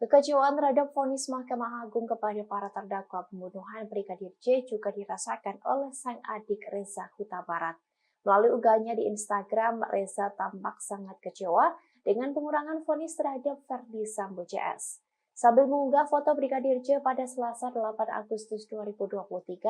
Kekecewaan terhadap vonis Mahkamah Agung kepada para terdakwa pembunuhan Brigadir J juga dirasakan oleh sang adik Reza Huta Barat. Melalui unggahannya di Instagram, Reza tampak sangat kecewa dengan pengurangan vonis terhadap Verdi Sambo CS. Sambil mengunggah foto Brigadir J pada Selasa 8 Agustus 2023,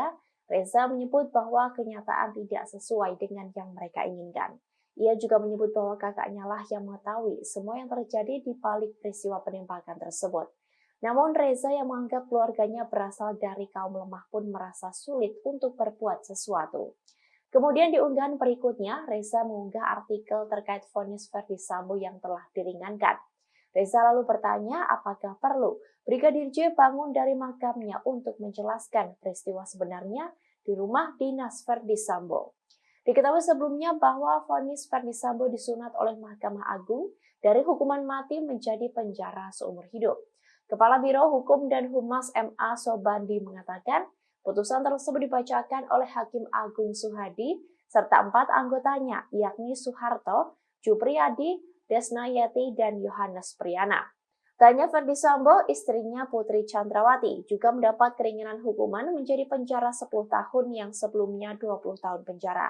Reza menyebut bahwa kenyataan tidak sesuai dengan yang mereka inginkan. Ia juga menyebut bahwa kakaknya lah yang mengetahui semua yang terjadi di balik peristiwa penembakan tersebut. Namun Reza yang menganggap keluarganya berasal dari kaum lemah pun merasa sulit untuk berbuat sesuatu. Kemudian di unggahan berikutnya, Reza mengunggah artikel terkait vonis Verdi Sambo yang telah diringankan. Reza lalu bertanya apakah perlu Brigadir J bangun dari makamnya untuk menjelaskan peristiwa sebenarnya di rumah dinas Verdi Sambo. Diketahui sebelumnya bahwa vonis Verdi Sambo disunat oleh Mahkamah Agung dari hukuman mati menjadi penjara seumur hidup. Kepala Biro Hukum dan Humas MA Sobandi mengatakan, putusan tersebut dibacakan oleh Hakim Agung Suhadi serta 4 anggotanya, yakni Soeharto, Jupriyadi, Desnayati, dan Yohanes Priyana. Tanya Verdi Sambo, istrinya Putri Chandrawati juga mendapat keringanan hukuman menjadi penjara 10 tahun yang sebelumnya 20 tahun penjara.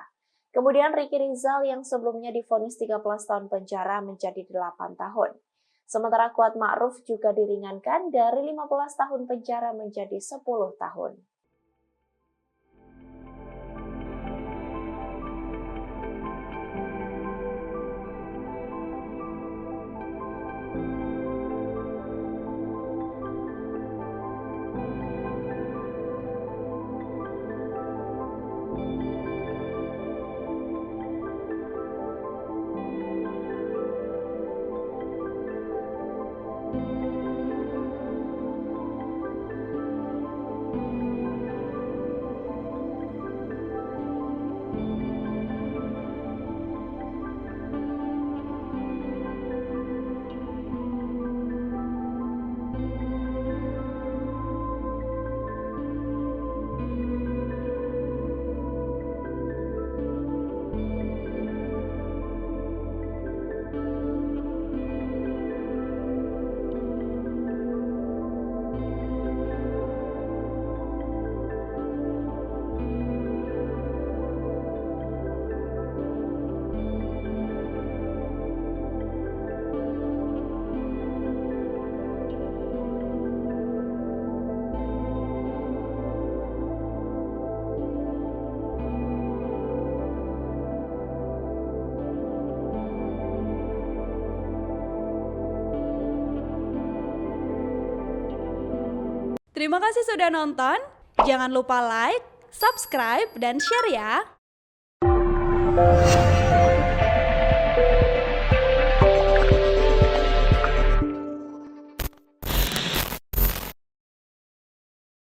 Kemudian Ricky Rizal yang sebelumnya divonis 13 tahun penjara menjadi 8 tahun. Sementara Kuat Ma'ruf juga diringankan dari 15 tahun penjara menjadi 10 tahun. Terima kasih sudah nonton. Jangan lupa like, subscribe, dan share ya.